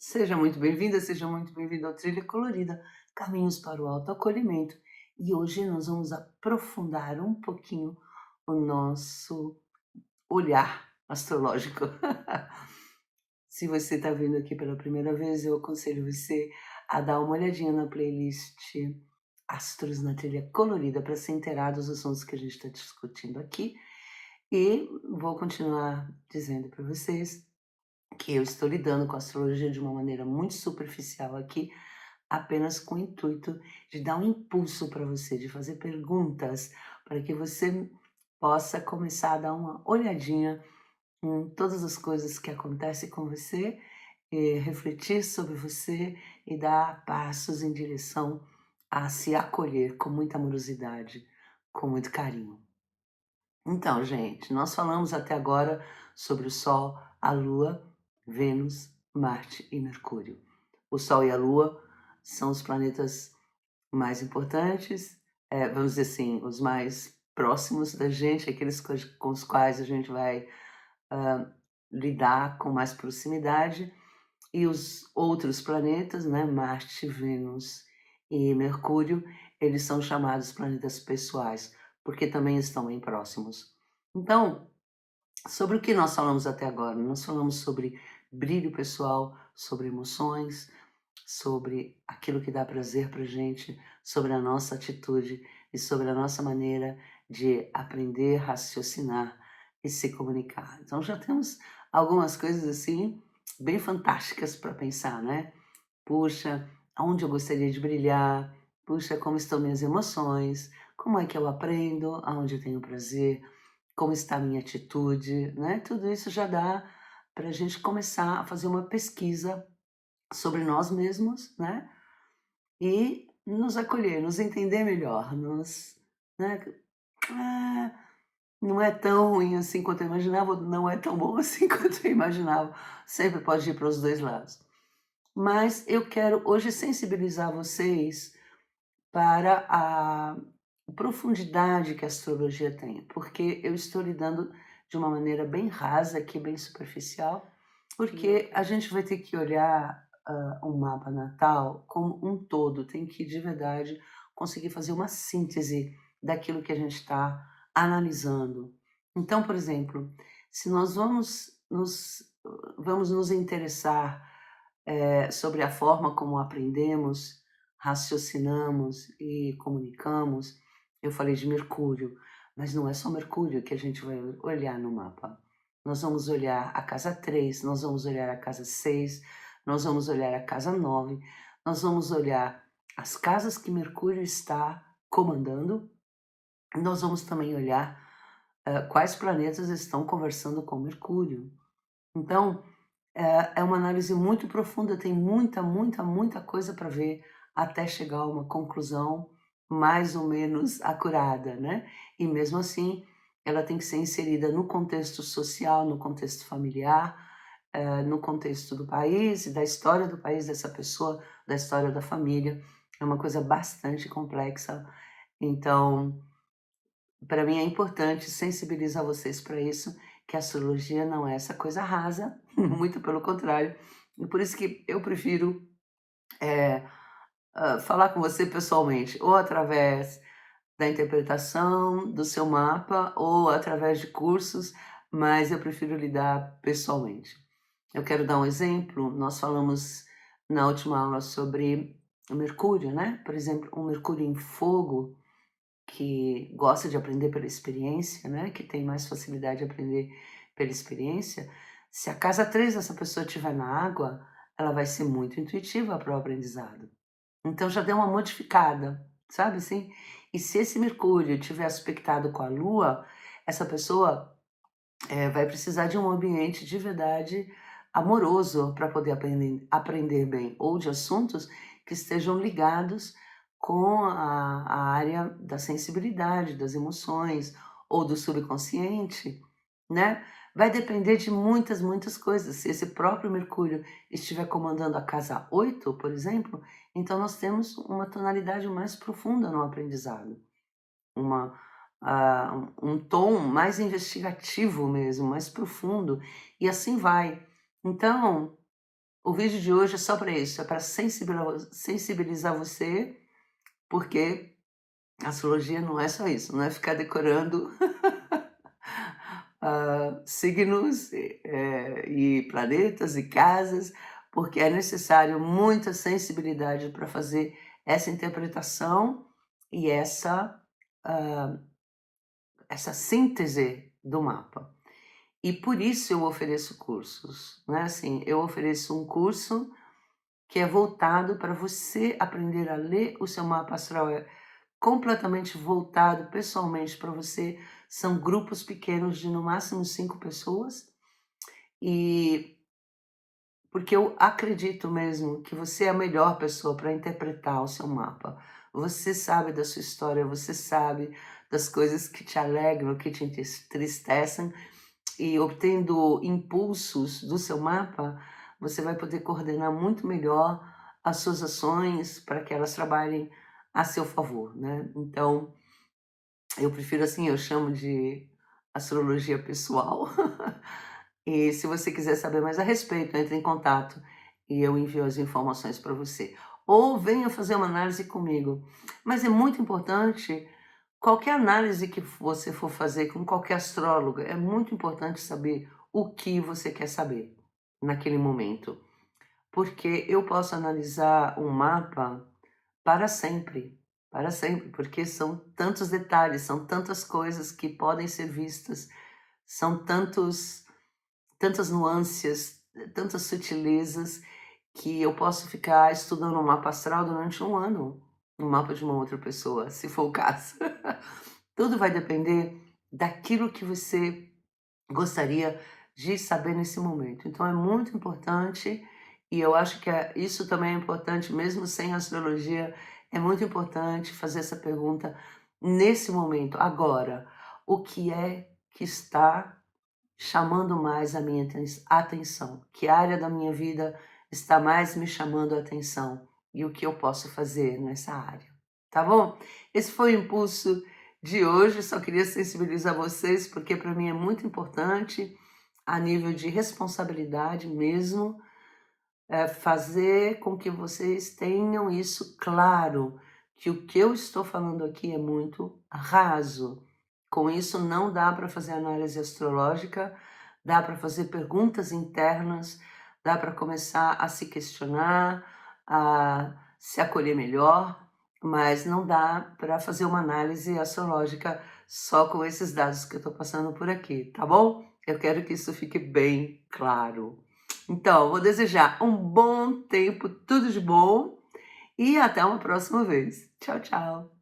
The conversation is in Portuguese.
Seja muito bem-vinda, seja muito bem-vindo ao Trilha Colorida, Caminhos para o Autoacolhimento. E hoje nós vamos aprofundar um pouquinho o nosso olhar astrológico. Se você está vindo aqui pela primeira vez, eu aconselho você a dar uma olhadinha na playlist Astros na Trilha Colorida para se inteirar dos assuntos que a gente está discutindo aqui. E vou continuar dizendo para vocês que eu estou lidando com a astrologia de uma maneira muito superficial aqui, apenas com o intuito de dar um impulso para você, de fazer perguntas, para que você possa começar a dar uma olhadinha em todas as coisas que acontecem com você, refletir sobre você e dar passos em direção a se acolher com muita amorosidade, com muito carinho. Então, gente, nós falamos até agora sobre o Sol, a Lua, Vênus, Marte e Mercúrio. O Sol e a Lua são os planetas mais importantes, vamos dizer assim, os mais próximos da gente, aqueles com os quais a gente vai lidar com mais proximidade, e os outros planetas, né, Marte, Vênus e Mercúrio, eles são chamados planetas pessoais, porque também estão bem próximos. Então, sobre o que nós falamos até agora? Nós falamos sobre brilho pessoal, sobre emoções, sobre aquilo que dá prazer para gente, sobre a nossa atitude e sobre a nossa maneira de aprender, raciocinar e se comunicar. Então já temos algumas coisas assim bem fantásticas para pensar, né? Puxa, aonde eu gostaria de brilhar? Puxa, como estão minhas emoções? Como é que eu aprendo? Aonde eu tenho prazer? Como está a minha atitude, né? Tudo isso já dá para a gente começar a fazer uma pesquisa sobre nós mesmos, né? E nos acolher, nos entender melhor, né? Ah, não é tão ruim assim quanto eu imaginava, não é tão bom assim quanto eu imaginava. Sempre pode ir para os dois lados. Mas eu quero hoje sensibilizar vocês para a profundidade que a astrologia tem, porque eu estou lidando de uma maneira bem rasa aqui, bem superficial, porque a gente vai ter que olhar um mapa natal como um todo, tem que de verdade conseguir fazer uma síntese daquilo que a gente está analisando. Então, por exemplo, se nós vamos nos interessar sobre a forma como aprendemos, raciocinamos e comunicamos. Eu falei de Mercúrio, mas não é só Mercúrio que a gente vai olhar no mapa. Nós vamos olhar a casa 3, nós vamos olhar a casa 6, nós vamos olhar a casa 9, nós vamos olhar as casas que Mercúrio está comandando, nós vamos também olhar quais planetas estão conversando com Mercúrio. Então, é uma análise muito profunda, tem muita, muita, muita coisa para ver até chegar a uma conclusão mais ou menos acurada, né? E mesmo assim, ela tem que ser inserida no contexto social, no contexto familiar, no contexto do país, da história do país dessa pessoa, da história da família. É uma coisa bastante complexa. Então, para mim é importante sensibilizar vocês para isso, que a astrologia não é essa coisa rasa, muito pelo contrário. E por isso que eu prefiro falar com você pessoalmente, ou através da interpretação do seu mapa, ou através de cursos, mas eu prefiro lidar pessoalmente. Eu quero dar um exemplo, nós falamos na última aula sobre o Mercúrio, né? Por exemplo, um Mercúrio em fogo, que gosta de aprender pela experiência, né, que tem mais facilidade de aprender pela experiência, se a casa 3 dessa pessoa estiver na água, ela vai ser muito intuitiva para o aprendizado. Então já deu uma modificada, sabe assim? E se esse Mercúrio tiver aspectado com a Lua, essa pessoa vai precisar de um ambiente de verdade amoroso para poder aprender bem, ou de assuntos que estejam ligados com a área da sensibilidade, das emoções, ou do subconsciente, né? Vai depender de muitas, muitas coisas. Se esse próprio Mercúrio estiver comandando a casa 8, por exemplo, então nós temos uma tonalidade mais profunda no aprendizado, uma um tom mais investigativo mesmo, mais profundo, e assim vai. Então, O vídeo de hoje é só para isso, é para sensibilizar você, porque astrologia não é só isso, não é ficar decorando signos, e planetas e casas, porque é necessário muita sensibilidade para fazer essa interpretação e essa síntese do mapa. E por isso eu ofereço cursos, né, assim, eu ofereço um curso que é voltado para você aprender a ler o seu mapa astral, é completamente voltado pessoalmente para você, são grupos pequenos de no máximo 5 pessoas, e porque eu acredito mesmo que você é a melhor pessoa para interpretar o seu mapa. Você sabe da sua história, você sabe das coisas que te alegram, que te entristecem, e obtendo impulsos do seu mapa, você vai poder coordenar muito melhor as suas ações para que elas trabalhem a seu favor, né. Então, eu prefiro assim, eu chamo de astrologia pessoal. E se você quiser saber mais a respeito, entre em contato e eu envio as informações para você. Ou venha fazer uma análise comigo. Mas é muito importante, qualquer análise que você for fazer com qualquer astrólogo, é muito importante saber o que você quer saber naquele momento. Porque eu posso analisar um mapa para sempre, porque são tantos detalhes, são tantas coisas que podem ser vistas, são tantas nuances, tantas sutilezas, que eu posso ficar estudando um mapa astral durante um ano, um mapa de uma outra pessoa, se for o caso. Tudo vai depender daquilo que você gostaria de saber nesse momento. Então é muito importante, e eu acho que isso também é importante, mesmo sem astrologia, é muito importante fazer essa pergunta nesse momento, agora. O que é que está chamando mais a minha atenção? Que área da minha vida está mais me chamando a atenção? E o que eu posso fazer nessa área? Tá bom? Esse foi o impulso de hoje, só queria sensibilizar vocês, porque para mim é muito importante, a nível de responsabilidade mesmo, fazer com que vocês tenham isso claro, que o que eu estou falando aqui é muito raso. Com isso não dá para fazer análise astrológica, dá para fazer perguntas internas, dá para começar a se questionar, a se acolher melhor, mas não dá para fazer uma análise astrológica só com esses dados que eu estou passando por aqui, tá bom? Eu quero que isso fique bem claro. Então, vou desejar um bom tempo, tudo de bom, e até uma próxima vez. Tchau, tchau.